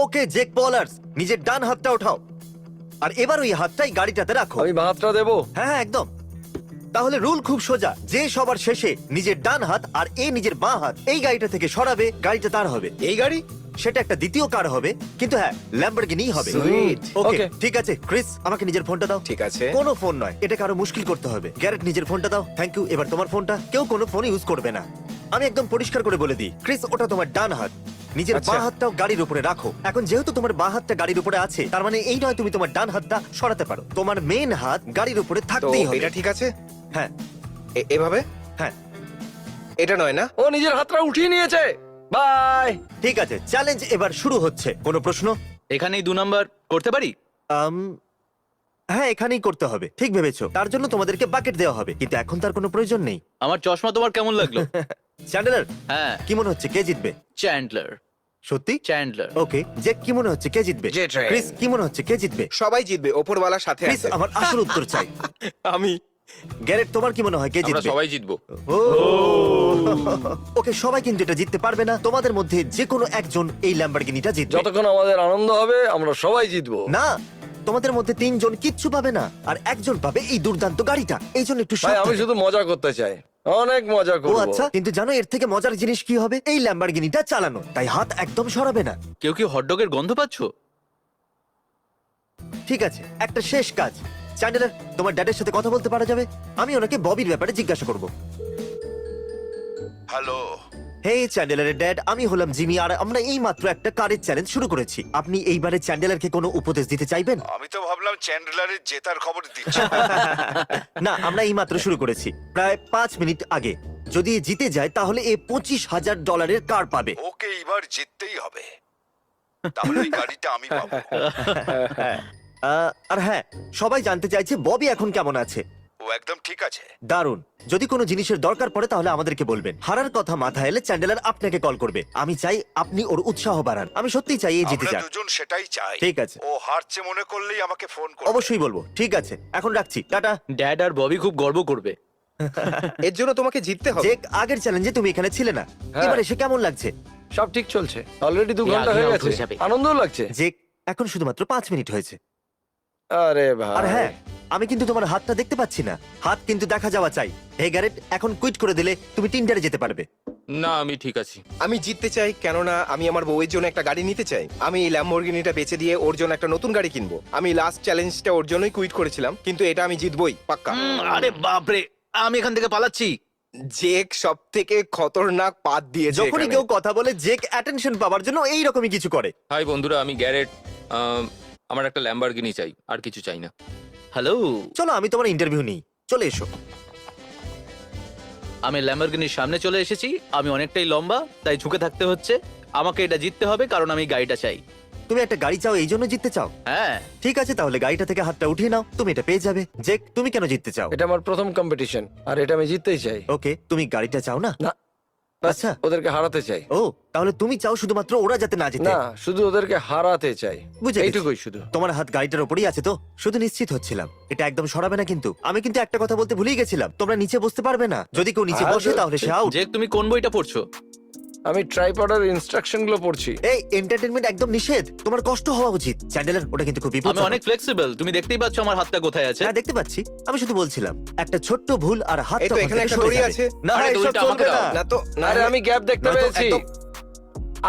ওকে জেক পলার্স, নিজের ডান হাতটা ওঠাও আর এবার ওই হাতটাই গাড়িটাতে রাখো। আমি বাহাতটা দেবো। হ্যাঁ হ্যাঁ একদম। তাহলে রুল খুব সোজা, যে সবার শেষে নিজের ডান হাত আর এ নিজের বাঁ হাত এই গাড়িটা থেকে সরাবে, গাড়িটা তার হবে। এই গাড়ি? সেটা একটা দ্বিতীয় কার হবে, কিন্তু হ্যাঁ ল্যাম্বরগিনি হবে। Sweet. ওকে Okay. ঠিক আছে ক্রিস, আমাকে নিজের ফোনটা দাও। ঠিক আছে। কোনো ফোন নয়, এটাকে আরো মুশকিল করতে হবে। গ্যারেট নিজের ফোনটা দাও। Thank you. এবার তোমার ফোনটা। কেউ কোনো ফোন ইউজ করবে না। আমি একদম পরিষ্কার করে বলে দিই, ক্রিস ওটা তোমার ডান হাত, নিজের আচ্ছা। বাঁ হাতটাও গাড়ির উপরে রাখো। এখন যেহেতু তোমার বাঁ হাতটা গাড়ির উপরে আছে, তার মানে এই নয় তুমি তোমার ডান হাতটা সরাতে পারো। তোমার মেন হাত গাড়ির উপরে তো থাকতেই হবে। এটা ঠিক আছে? হ্যাঁ এভাবে? হ্যাঁ এটা নয় না? ও নিজের হাতটা উঠিয়ে নিয়েছে। বাই। ঠিক আছে, চ্যালেঞ্জ এবার শুরু হচ্ছে। কোনো প্রশ্ন? এখানেই 2 নাম্বার করতে পারি? আম, হ্যাঁ এখানেই করতে হবে, ঠিক ভেবেছো। তার জন্য তোমাদেরকে বাকেট দেওয়া হবে, কিন্তু এখন তার কোনো প্রয়োজন নেই। আমার চশমা তোমার কেমন লাগলো? চ্যান্ডেলার হ্যাঁ, কি মনে হচ্ছে কে জিতবে? চ্যান্ডলার। সত্যি? চ্যান্ডলার। ওকে জেক কি মনে হচ্ছে কে জিতবে? জেট রে। ক্রিস কি মনে হচ্ছে কে জিতবে? সবাই জিতবে, ওপরওয়ালার সাথে ক্রিস আছে। আমার আসল উত্তর চাই। আমি। গ্যারেট তোমার কি মনে হয় কে আমরা জিতবে? সবাই জিতবো। ও ওকে সবাই কিন্তু এটা জিততে পারবে না। তোমাদের মধ্যে যে কোনো একজন এই ল্যাম্বরগিনিটা জিতবে। যতক্ষণ আমাদের আনন্দ হবে আমরা সবাই জিতবো। না, তোমাদের মধ্যে 3 জন কিচ্ছু পাবে না, আর একজন পাবে এই দুর্দান্ত গাড়িটা। এই জন্য একটু ভাই আমি সাবধানে। শুধু মজা করতে চাই, অনেক মজা ও করবো। আচ্ছা, কিন্তু জানো এর থেকে মজার জিনিস কি হবে? এই ল্যাম্বরগিনিটা চালানো, তাই হাত একদম সরাবে না। কেউ কি হটডগের গন্ধ পাচ্ছো? ঠিক আছে, একটা শেষ কাজ। চ্যান্ডেলার তোমার ড্যাডের সাথে কথা বলতে পারা যাবে? আমি ওনাকে ববির ব্যাপারে জিজ্ঞাসা করব। হ্যালো। হে চ্যান্ডেলারের ড্যাড, আমি হলাম জিমি, আর আমরা এই মাত্র একটা কারের চ্যালেঞ্জ শুরু করেছি। আপনি এইবারে চ্যান্ডেলারকে কোনো উপদেশ দিতে চাইবেন? আমি তো ভাবলাম চ্যান্ডলারের জেতার খবর দিচ্ছি। না, আমরা এই মাত্র শুরু করেছি, প্রায় 5 মিনিট আগে। যদি এ জিতে যায় তাহলে এ $25,000 কার পাবে। ওকে এবার জিততেই হবে, তাহলে ওই গাড়িটা আমি পাবো। আর হ্যাঁ, সবাই জানতে চাইছে ববি এখন কেমন আছে। ও একদম ঠিক আছে। দারুণ। যদি কোনো জিনিসের দরকার পড়ে তাহলে আমাদেরকে বলবেন। হারার কথা মাথায় এলে চ্যান্ডেলার আপনাকে কল করবে। আমি চাই আপনি ওর উৎসাহ বাড়ান। আমি সত্যিই চাই এই জিতে আমরা যাক। দুজন সেটাই চাই। ঠিক আছে, ও হারছে মনে করলেই আমাকে ফোন করবে। অবশ্যই বলবো। ঠিক আছে, এখন রাখছি, টাটা। ড্যাড আর ববি খুব গর্ব করবে। এর জন্য তোমাকে জিততে হবে। জেক, আগের চ্যালেঞ্জে তুমি এখানে ছিলে না, হ্যাঁ। এবার এসে কেমন লাগছে? সব ঠিক চলছে, অলরেডি 2 ঘন্টা আগে হয়ে out গেছে, হয়ে যাবে। আনন্দও লাগছে। জেক, এখন শুধুমাত্র 5 মিনিট হয়েছে। আরে ভাই। আর হ্যাঁ, আমি কিন্তু তোমার হাতটা দেখতে পাচ্ছি না। হাত কিন্তু দেখা যাওয়া চাই। হে গ্যারেট, এখন কুইট করে দিলে তুমি টিন্ডারে যেতে পারবে। না আমি ঠিক আছি। আমি জিততে চাই, কেননা আমি আমার বউয়ের জন্য একটা গাড়ি নিতে চাই। আমি এই ল্যাম্বরগিনিটা বেচে দিয়ে ওর জন্য একটা নতুন গাড়ি কিনবো। আমি লাস্ট চ্যালেঞ্জটা ওর জন্যই কুইট করেছিলাম, কিন্তু এটা আমি জিতবই পাক্কা। আরে বাপরে, আমি এখান থেকে পালাচ্ছি। জেক সব থেকে খতরনাক পাত দিয়েছে যখনই এখানে। কেউ কথা বলে জেক অ্যাটেনশন পাওয়ার জন্য এই রকমই কিছু করে। হাই বন্ধুরা, আমি গ্যারেট। আমার একটা ল্যাম্বরগিনি চাই, আর কিছু চাই না। হ্যালো, চলো আমি তোমার ইন্টারভিউ নিই, চলে এসো। আমি ল্যাম্বরগিনির সামনে চলে এসেছি। আমি অনেকটাই লম্বা, তাই ঝুঁকে থাকতে হচ্ছে। আমাকে এটা জিততে হবে, কারণ আমি গাড়িটা চাই। তুমি একটা গাড়ি চাও, এই জন্য জিততে চাও? হ্যাঁ, ঠিক আছে, তাহলে গাড়িটা থেকে হাতটা উঠিয়ে নাও, তুমি এটা পেয়ে যাবে। জেক, তুমি কেন জিততে চাও? এটা আমার প্রথম কম্পিটিশন, আর এটা আমি জিততেই চাই। ওকে, তুমি গাড়িটা চাও না? না, ব্যাস, আচ্ছা। ওদেরকে হারাতে চাই। ও, তাহলে তুমি চাও শুধুমাত্র ওরা যাতে না জিতে? না, শুধু ওদেরকে হারাতে চাই, বুঝে গেছি। এইটুকুই শুধু। তোমার হাত গাড়িটার উপরেই আছে তো? শুধু নিশ্চিত হচ্ছিলাম। এটা একদম সরাবে না কিন্তু। আমি কিন্তু একটা কথা বলতে ভুলেই গেছিলাম, তোমরা নিচে বসতে পারবে না। যদি কেউ নিচে আর- বসে তাহলে সে আউট। যে তুমি কোন বইটা পড়ছো? আমি ট্রাইপডের ইনস্ট্রাকশন গুলো পড়ছি। এই এন্টারটেইনমেন্ট একদম নিষেধ, তোমার কষ্ট হওয়া উচিত। চ্যান্ডেলার, ওটা কিন্তু খুব বিপদ। আমি অনেক ফ্লেক্সিবল, তুমি দেখতেই পাচ্ছ আমার হাতটা কোথায় আছে। হ্যাঁ দেখতে পাচ্ছি, আমি শুধু বলছিলাম একটা ছোট্ট ভুল আর হাত এই তো এখানে একটা দড়ি আছে। না আরে, এসব দড়িটা চলবে আমাকে না। দাও। না তো, না আরে আমি গ্যাপ দেখতে নয়তো পেয়েছি, একদম-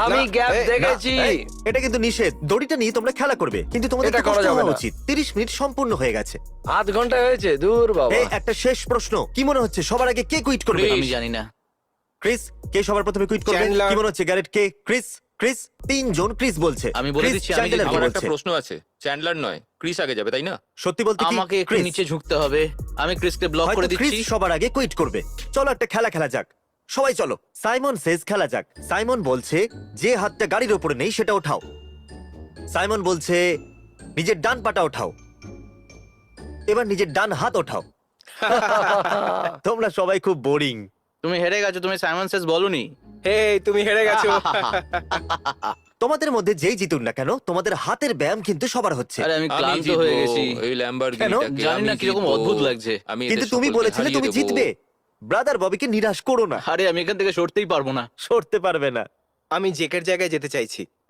আমি না, গ্যাপ এই, না, দেখেছি। এই, এটা কিন্তু নিষেধ। দড়িটা নিয়ে তোমরা খেলা করবে, কিন্তু তোমাদের এটা তো কষ্ট করা যাবে হওয়া না। উচিত। 30 মিনিট সম্পূর্ণ হয়ে গেছে। আধ ঘন্টা হয়েছে, দূর বাবা। এই একটা শেষ প্রশ্ন, কি মনে হচ্ছে সবার আগে কে কুইট করবে? আমি জানি না। ক্রিস, কে সবার প্রথমে কুইট করবে? চ্যান্ডলার। কি মনে হচ্ছে গ্যারেট, কে? ক্রিস? ক্রিস, 3 জন ক্রিস বলছে। আমি বলে ক্রিস দিচ্ছি, আমি চ্যান্ডেলারকে জিতবো। আমার একটা বলছে। প্রশ্ন আছে, চ্যান্ডলার নয় ক্রিস আগে যাবে, তাই না? সত্যি বলতে কি আমাকে একটু ক্রিস? নিচে ঝুঁকতে হবে। আমি ক্রিসকে ব্লক হয়তো করে ক্রিস দিচ্ছি। সবার আগে কুইট করবে। চলো একটা খেলা খেলা যাক, সবাই চলো। সাইমন সেজ খেলা যাক। সাইমন বলছে যে হাতটা গাড়ির উপরে নেই সেটা ওঠাও। সাইমন বলছে নিজের ডান পাটা ওঠাও। এবার নিজের ডান হাত ওঠাও। তোমরা সবাই খুব বোরিং। তুমি হেরে গেছো, তুমি সাইমন সেজ বলনি। হে তুমি হেরে গেছো। তোমাদের মধ্যে যেই জিতুন না কেন, তোমাদের হাতের ব্যায়াম কিন্তু সবার হচ্ছে। আরে আমি আমি ক্লান্ত জিতবো হয়ে গেছি। এই ল্যাম্বরগিনিটাকে। জানি না আমি কিরকম জিতবো। অদ্ভুত লাগছে। আমি কিন্তু এদের তুমি সকলকে বলেছিলে হারিয়ে তুমি দেবো। জিতবে। ব্রাদার ববিকে নিরাশ করো না, আরে আমি এখান থেকে সরতেই পারবো না। সরতে পারবে না। আমি জেকের জায়গায় যেতে চাইছি।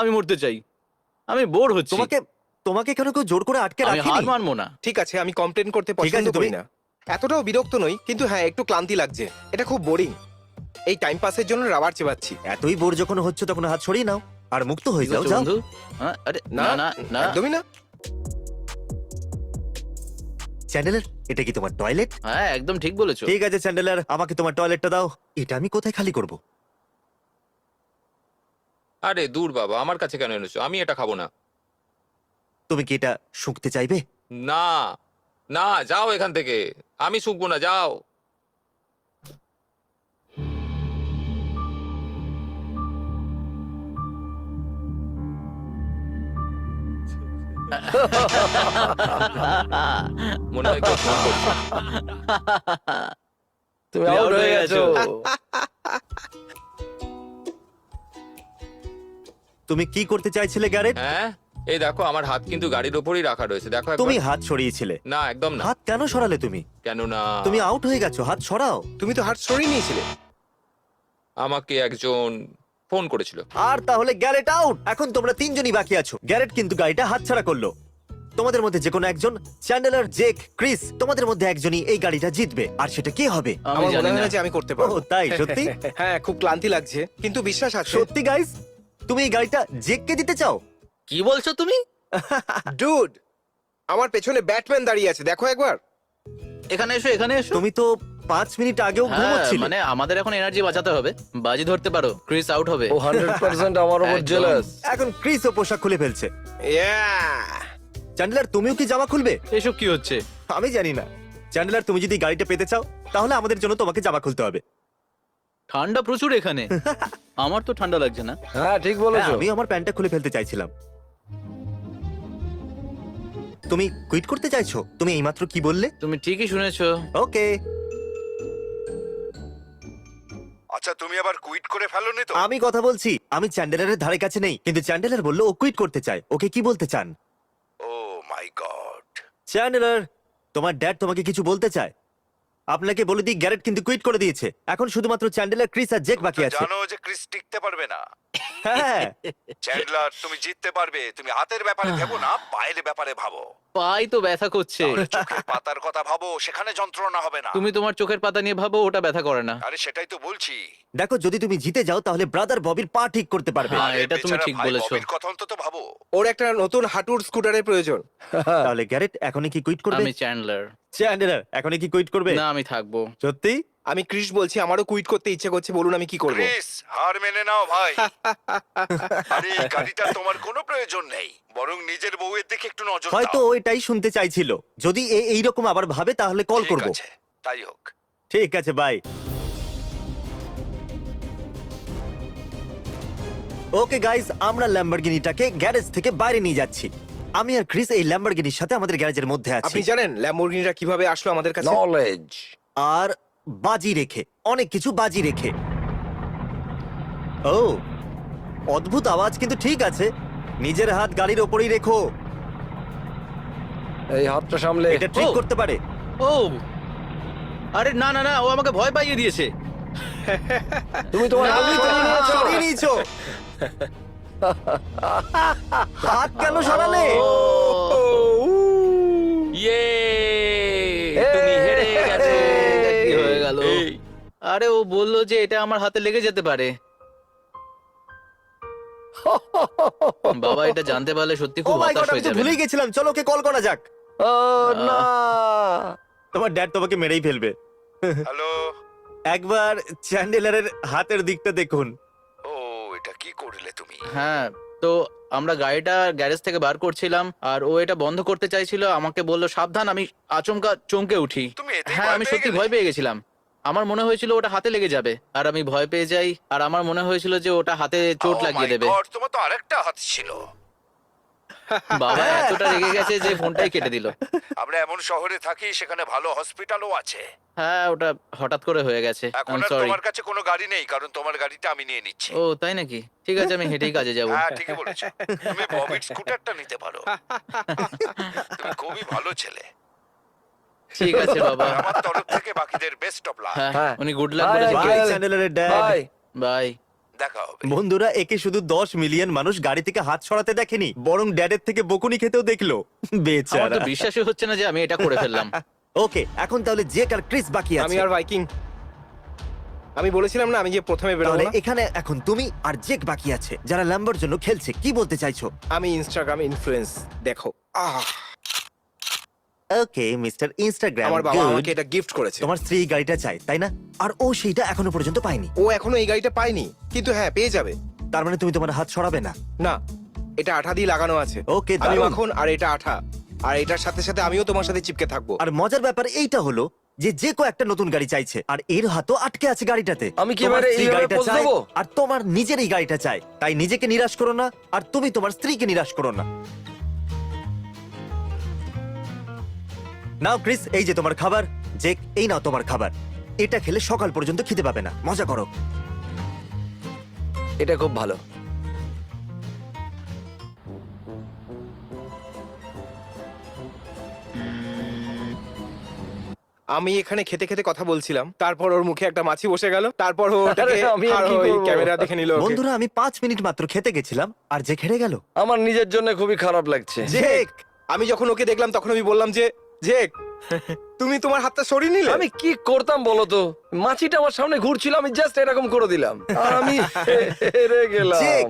আমি মরতে চাই, আমি বোর হচ্ছি। তোমাকে তোমাকে কেন কেউ জোর করে আটকে আমি হার রাখেনি? মানবো না। ঠিক আছে, আমি কমপ্লেন করতে ঠিক পছন্দ আছে, করি তুমি- না। এতটাও বিরক্ত নই, কিন্তু হ্যাঁ একটু ক্লান্তি লাগছে। এটা খুব বোরিং। এই টাইম পাসের জন্য রাবার চেবাচ্ছি। এতই বোর যখন হচ্ছে তখন হাত সরিয়ে নাও আর মুক্ত হয়ে ঠিক যাও। আছে, যাও। বন্ধু। হ্যাঁ, আরে না না না, একদমই না। চ্যান্ডেলার, এটা কি তোমার টয়লেট? হ্যাঁ একদম ঠিক বলেছো। ঠিক আছে চ্যান্ডেলার, আমাকে তোমার টয়লেটটা দাও। এটা আমি কোথায় খালি করব? আরে দূর বাবা, আমার কাছে কেন এনেছো? আমি এটা খাবো না। তুমি কি এটা শুঁকতে চাইবে? না না, যাও এখান থেকে। আমি শুকবো না, যাও। মনে হয় কেউ ফোন করছে। তুমি তুমি আউট out হয়ে হয়ে গেছো। তুমি কি করতে চাইছিলে গ্যারেট? হ্যাঁ, এই দেখো আমার হাত কিন্তু গাড়ির ওপরই রাখা রয়েছে, দেখো একবার। তুমি হাত সরিয়েছিলে। না একদম না। হাত কেন সরালে তুমি? কেন না? তুমি আউট হয়ে গেছো, হাত সরাও। তুমি তো হার্ট সরিয়ে নিয়েছিলে। আমাকে একজন ফোন করেছিল। আর তাহলে গ্যারেট আউট। এখন তোমরা তিনজনই বাকি আছো। গ্যারেট কিন্তু গাড়িটা হাতছাড়া করলো। তোমাদের মধ্যে যে কোনো একজন, চ্যান্ডেলার, জেক, ক্রিস, তোমাদের মধ্যে একজনই এই গাড়িটা জিতবে। আর সেটা কে হবে? আমি আমার জানি মনে হয় না। না যে আমি করতে ও পারবো। তাই? সত্যি? হ্যাঁ, খুব ক্লান্তি লাগছে, কিন্তু বিশ্বাস আছে। সত্যি গাইস, তুমি এই গাড়িটা জেককে দিতে চাও? কি বলছো তুমি? ডুড, আমার পেছনে ব্যাটম্যান দাঁড়িয়ে আছে, দেখো একবার। এখানে এসো, এখানে এসো। তুমি তো 5 মিনিট আগেও হ্যাঁ, ঘুমোচ্ছিলে। মানে আমাদের এখন এনার্জি বাঁচাতে হবে। বাজি ধরতে পারো, ক্রিস আউট হবে। ও 100% আমার উপর একদম। জেলাস। এখন ক্রিসও পোশাক খুলে ফেলছে। Yeah! চ্যান্ডেলার, তুমিও কি জামা খুলবে? এসব কি হচ্ছে? আমি জানি না। চ্যান্ডেলার, তুমি যদি গাড়িটা পেতে চাও তাহলে আমাদের জন্য তোমাকে জামা খুলতে হবে। ঠান্ডা প্রচুর এখানে। আমার তো ঠান্ডা লাগছে না। হ্যাঁ ঠিক হ্যাঁ, বলেছো। আমি আমার প্যান্টটা খুলে ফেলতে চাইছিলাম। তুমি কুইট করতে চাইছো? তুমি এইমাত্র কি বললে? তুমি ঠিকই শুনেছো। ওকে। আচ্ছা, তুমি আবার কুইট করে ফেলোনি তো? আমি কথা বলছি, আমি চ্যান্ডেলারের ধারে কাছে নেই, কিন্তু চ্যান্ডেলার বললো ও কুইট করতে চায়। ওকে কি বলতে চান? ও মাই গড। চ্যান্ডেলার, তোমার ড্যাড তোমাকে কিছু বলতে চায়। আপনাকে বলে দিই, গ্যারেট কিন্তু কুইট করে দিয়েছে। এখন শুধুমাত্র চ্যান্ডেলার, ক্রিস আর জেক বাকি আছে। জানো যে ক্রিস টিকতে পারবে না। হ্যাঁ, চ্যান্ডলার, তুমি জিততে পারবে। তুমি হাতের ব্যাপারে ভেবো না, পায়ের ব্যাপারে ভাবো। পাই তো ব্যথা করছে। তাহলে চোখের পাতার কথা ভাবো, সেখানে যন্ত্রণা হবে না। তুমি তোমার চোখের পাতা নিয়ে ভাবো, ওটা ব্যথা করে না। আরে সেটাই তো বলছি। দেখো, যদি তুমি জিতে যাও তাহলে ব্রাদার ববির পা ঠিক করতে পারবে। হ্যাঁ, আরে এটা তুমি বেচারা ঠিক ভাই বলেছো। ববির কথা অন্তত ভাবো। ওর একটা নতুন হাঁটুর স্কুটারের প্রয়োজন। তাহলে গ্যারেট এখনই কি কুইট করবে? আমি চ্যান্ডলার। চ্যান্ডেলার এখনই কি কুইট করবে? না, আমি থাকবো। সত্যি? আমি ক্রিস বলছি, আমারও কুইট করতে ইচ্ছে করছে, বলুন আমি কি করব। ক্রিস, হার মেনে নাও ভাই। আরে এই গাড়িটা তোমার কোনো প্রয়োজন নেই, বরং নিজের বউয়ের দিকে একটু নজর হয়তো দাও। ও এটাই শুনতে চাইছিল। যদি এইরকম আবার ভাবে তাহলে কল ঠিক করব। আছে, তাই হোক। ঠিক আছে, বাই। ওকে গাইস, আমরা ল্যাম্বরগিনিটাকে গ্যারেজ থেকে বাইরে নিয়ে যাচ্ছি। আমি আর ক্রিস এই ল্যাম্বরগিনির সাথে আমাদের গ্যারেজের মধ্যে আছি। আপনি জানেন ল্যাম্বরগিনিটা কিভাবে আসলো আমাদের কাছে? নলেজ। আর বাজি রেখে, অনেক কিছু বাজি রেখে। ও, অদ্ভুত আওয়াজ, কিন্তু ঠিক আছে। নিজের হাত গাড়ির ওপরেই রেখো। এই হাতটা সামলে। এটা ট্রিক ও। করতে পারে। ও আরে না না না, ও আমাকে ভয় পাইয়ে দিয়েছে। তুমি তোমার হাত সরিয়ে নিয়েছো। সরিয়ে নিয়েছো। হাত কেন সরালে? ইয়ে, তুমি হেরে গেছো। এটা কি হয়ে গেল? এই, আরে ও বললো যে এটা আমার হাতে লেগে যেতে পারে। বাবা এটা জানতে পারলে সত্যি ও খুব মাই হতাশ গড, আমি হয়ে তো যাবে। ভুলেই গেছিলাম। চলো ওকে কল করা যাক। ও না। তোমার ড্যাড তোমাকে মেরেই ফেলবে। হ্যালো। একবার চ্যান্ডেলারের হাতের দিকটা দেখুন। ও, এটা কি করলে তুমি? হ্যাঁ, তো আমরা গাড়িটা গ্যারেজ থেকে বার করছিলাম আর ও এটা বন্ধ করতে চাইছিল। আমাকে বললো সাবধান, আমি আচমকা চমকে উঠি। তুমি এতেই হ্যাঁ, ভয় আমি পেয়ে সত্যি গেলে? ভয় পেয়ে গেছিলাম। আমার মনে হয়েছিল ওটা হাতে লেগে যাবে আর আমি ভয় পেয়ে যাই। আর আমার মনে হয়েছিল যে ওটা হাতে চোট Oh লাগিয়ে my দেবে। God, তোমার তো আরেকটা হাত ছিল। বাবা এতটা রেগে গেছে যে ফোনটাই কেটে দিল। আমরা এমন শহরে থাকি, সেখানে ভালো হসপিটালও আছে। হ্যাঁ, ওটা হঠাৎ করে হয়ে গেছে। এখন আর সরি। তোমার কাছে কোনো গাড়ি নেই, কারণ তোমার গাড়িটা আমি নিয়ে নিচ্ছি। ও তাই নাকি? ঠিক আছে, আমি হেঁটেই কাজে যাব। হ্যাঁ, ঠিকই বলেছো। তুমি ববির স্কুটারটা নিতে পারো। তুমি খুবই ভালো ছেলে। ঠিক আছে বাবা। আমার তরফ থেকে বাকিদের বেস্ট অফ লাক। হ্যাঁ, হ্যাঁ। উনি গুড লাক Bye, বলেছে। uncle. বাই চ্যান্ডেলারের ড্যাড। বাই। বাই। দেখা হবে। বন্ধুরা, একে শুধু 10 মিলিয়ন মানুষ গাড়ি থেকে হাত সরাতে দেখেনি, বরং ড্যাডের থেকে বকুনি খেতেও দেখলো। আমার বেচারা। তো বিশ্বাসই হচ্ছে না যে আমি এটা করে ফেললাম। ওকে, এখন তাহলে জেক আর ক্রিস বাকি আমি আছে। আর ভাইকিং। আমি বলেছিলাম না আমি যে প্রথমে বেরোবো তাহলে না। এখানে এখন তুমি আর জেক বাকি আছে, যারা ল্যাম্বোর জন্য খেলছে। কি বলতে চাইছো? আমি ইনস্টাগ্রাম ইনফ্লুয়েন্স দেখো। ওকে মিস্টার ইনস্টাগ্রাম, আমার বাবা আমাকে এটা গিফট করেছে। তোমার স্ত্রী এই গাড়িটা চাই, তাই না? আর ও সেইটা এখনো পর্যন্ত পায়নি। ও এখনো এই গাড়িটা পায়নি, কিন্তু হ্যাঁ পেয়ে যাবে। তার মানে তুমি তোমার হাত সরাবে না? না, এটা আঠা দিয়ে লাগানো আছে। ওকে, আমি দারুণ। মাখন আর এটা আঠা, আর এটার সাথে সাথে আমিও তোমার সাথে চিপকে থাকবো। আর মজার ব্যাপার এইটা হলো যে যে কো একটা নতুন গাড়ি চাইছে, আর এর হাতও আটকে আছে গাড়িটাতে। আমি কি তোমার এবারে স্ত্রী এইভাবে গাড়িটা পোজ চায়, দেবো? আর তোমার নিজের এই গাড়িটা চাই। তাই নিজেকে নিরাশ করো না, আর তুমি তোমার স্ত্রীকে নিরাশ করো না। নাও ক্রিস, এই যে তোমার খাবার। জেক, এই নাও তোমার খাবার। এটা খেলে সকাল পর্যন্ত খিদে পাবে না। মজা করো। এটা খুব ভালো। আমি এখানে খেতে খেতে কথা বলছিলাম, তারপর ওর মুখে একটা মাছি বসে গেল, তারপর ও ওটাকে আরে, আমি আর কি করবো? ক্যামেরা দেখে নিল। বন্ধুরা, আমি 5 মিনিট মাত্র খেতে গেছিলাম, আর যে হেরে গেল। আমার নিজের জন্য খুবই খারাপ লাগছে। জেক, আমি যখন ওকে দেখলাম তখন আমি বললাম যে জেক, তুমি তোমার হাতটা সরিয়ে নিলে। আমি কি করতাম বলো তো? মাছিটা আমার সামনে ঘুরছিল, আমি জাস্ট এরকম করে দিলাম আর আমি হেরে গেলাম। জেক,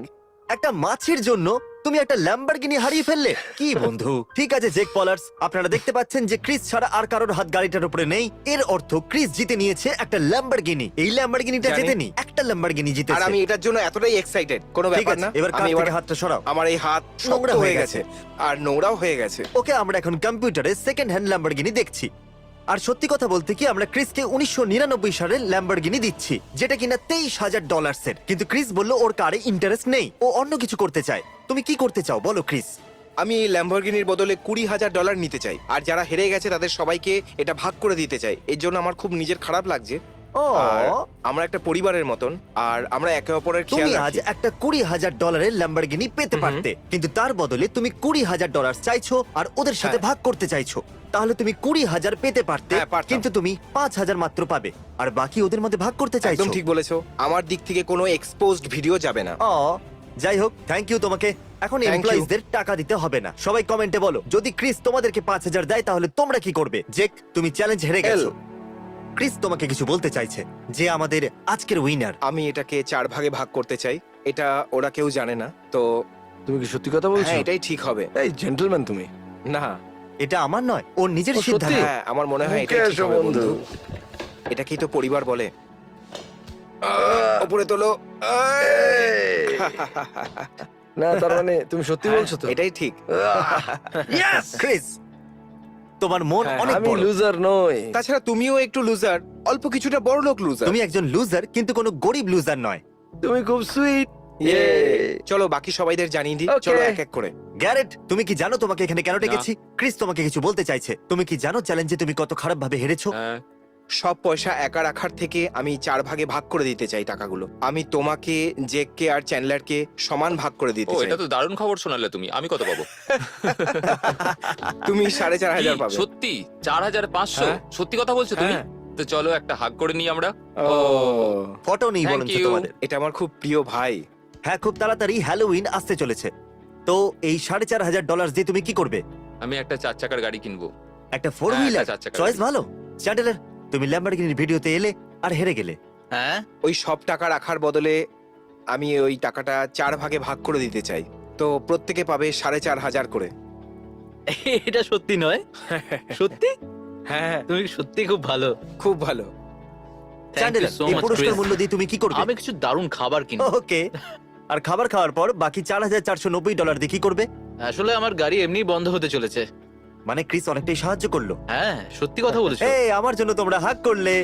একটা মাছের জন্য তুমি একটা ল্যাম্বরগিনি হারিয়ে ফেললে। কি বন্ধু? ঠিক আছে জেক পলার্স, আপনারা দেখতে পাচ্ছেন যে ক্রিস ছাড়া আর কারোর হাত গাড়িটার উপরে নেই। এর অর্থ ক্রিস জিতে নিয়েছে একটা ল্যাম্বরগিনি। এই ল্যাম্বরগিনিটা জানি। জেতেনি, একটা ল্যাম্বরগিনি আর জিতেছে। আমি এটার জন্য এতটাই এক্সাইটেড, কোনো ঠিক ব্যাপার আছে, না। এবার কার আমি থেকে হাতটা সরাও। আমার এই হাত শক্ত নোংরা হয়ে হয়ে গেছে গেছে। আর নোংরাও হয়ে গেছে। ওকে, আমরা এখন কম্পিউটারে সেকেন্ড হ্যান্ড ল্যাম্বরগিনি দেখছি। আর সত্যি কথা বলতে কি, আমরা ক্রিসকে 1999 সালের ল্যাম্বরগিনি দিচ্ছি, যেটা কিনা $23,000 এর। কিন্তু ক্রিস বলল ওর কারে ইন্টারেস্ট নেই, ও অন্য কিছু করতে চায়। তুমি কি করতে চাও বলো ক্রিস? আমি এই ল্যাম্বরগিনির বদলে $20,000 নিতে চাই, আর যারা হেরে গেছে তাদের সবাইকে এটা ভাগ করে দিতে চাই। এর জন্য আমার খুব নিজের খারাপ লাগছে। ও, আর আমরা একটা পরিবারের মতন, আর আমরা একে অপরের তুমি খেয়াল আজ রাখি। একটা $20,000 ল্যাম্বরগিনি পেতে পারতে, কিন্তু তার বদলে তুমি $20,000 চাইছো আর ওদের সাথে হ্যাঁ। ভাগ করতে চাইছো। তাহলে তুমি 20,000 পেতে পারতে, হ্যাঁ, পারতাম। কিন্তু তুমি 5,000 মাত্র পাবে, আর বাকি ওদের মধ্যে ভাগ করতে চাইছো। একদম ঠিক বলেছো। আমার দিক থেকে কোনো এক্সপোজড ভিডিও যাবে না। ও, যাই হোক, থ্যাংক ইউ তোমাকে। এখন Thank you. এমপ্লয়িজদের টাকা দিতে হবে না। সবাই কমেন্টে বলো, যদি ক্রিস তোমাদেরকে 5,000 দেয় তাহলে তোমরা কি করবে? জেক, তুমি চ্যালেঞ্জ হেরে গেছো। ক্রিস তোমাকে কিছু বলতে চাইছে, যে আমাদের আজকের উইনার। আমি এটাকে 4 ভাগে ভাগ করতে চাই। এটা ওরা কেউ জানে না, তো তুমি কি সত্যি কথা বলছো? হ্যাঁ এটাই ঠিক হবে। এই জেন্টলম্যান তুমি। না, এটা আমার নয়, ওর নিজের ও, সত্যি? সিদ্ধান্ত। হ্যাঁ আমার মনে হয় মুখে এটাই ঠিক এসো, হবে বন্ধু। বন্ধু। এটাকেই তো পরিবার বলে। উপরে তোলো। না, তার মানে তুমি সত্যি বলছো তো? এটাই ঠিক। ইয়েস ক্রিস, তোমার মন হ্যাঁ, অনেক আমি বড়। লুজার নই। তাছাড়া তুমিও একটু লুজার, অল্প কিছুটা বড় লোক লুজার। তুমি একজন লুজার, কিন্তু কোনো গরিব লুজার নয়। তুমি খুব সুইট। চলো বাকি সবাইদের জানিয়ে দিই। Okay. চলো এক এক করে। গ্যারেট, তুমি কি জানো তোমাকে এখানে কেন ডেকেছি? ক্রিস তোমাকে কিছু বলতে চাইছে। তুমি কি জানো চ্যালেঞ্জে তুমি কত খারাপ ভাবে হেরেছো? হ্যাঁ, সব পয়সা একা রাখার থেকে আমি 4 ভাগে ভাগ করে দিতে চাই টাকাগুলো। আমি তোমাকে, জেককে আর চ্যান্ডলারকে সমান ভাগ করে দিতে ও চাই। এটা তো দারুণ খবর শোনালে তুমি। আমি কত পাবো? তুমি কি, 4,500 পাবে। সত্যি 4,500? হ্যাঁ। সত্যি কথা বলছো তুমি? হ্যাঁ। তো চলো একটা হাগ করে নিই আমরা। ও, ফটো নেই Thank বরঞ্চ you. তোমাদের। এটা আমার খুব প্রিয় ভাই। হ্যাঁ, খুব তাড়াতাড়ি হ্যালোউইন আসতে চলেছে। তো এই $4,500 দিয়ে তুমি কি করবে? আমি একটা 4 চাকার গাড়ি কিনবো। একটা 4 হ্যাঁ, হুইলার? একটা 4 চাকার চয়েস গাড়ি। ভালো। চ্যান্ডেলার, তুমি ল্যাম্বরগিনির ভিডিওতে এলে আর হেরে গেলে। হ্যাঁ, ওই সব টাকা রাখার বদলে আমি ওই টাকাটা 4 ভাগে ভাগ করে দিতে চাই। তো প্রত্যেকে পাবে 4,500 করে। এটা সত্যি নয়? সত্যি? হ্যাঁ, তুমি সত্যি খুব ভালো। খুব ভালো। Thank you চ্যান্ডেলার, so এই much, পুরস্কার Chris. মূল্য দিয়ে তুমি কি করবে? আমি কিছু দারুণ খাবার কিনবো। ওকে, আর খাবার খাওয়ার পর বাকি $4,490 দিয়ে কি করবে? আসলে আমার গাড়ি এমনি বন্ধ হতে চলেছে। মানে ক্রিস অনেকটাই সাহায্য করলো। হ্যাঁ, সত্যি কথা বলেছো। এই, আমার জন্য তোমরা হাগ করলে।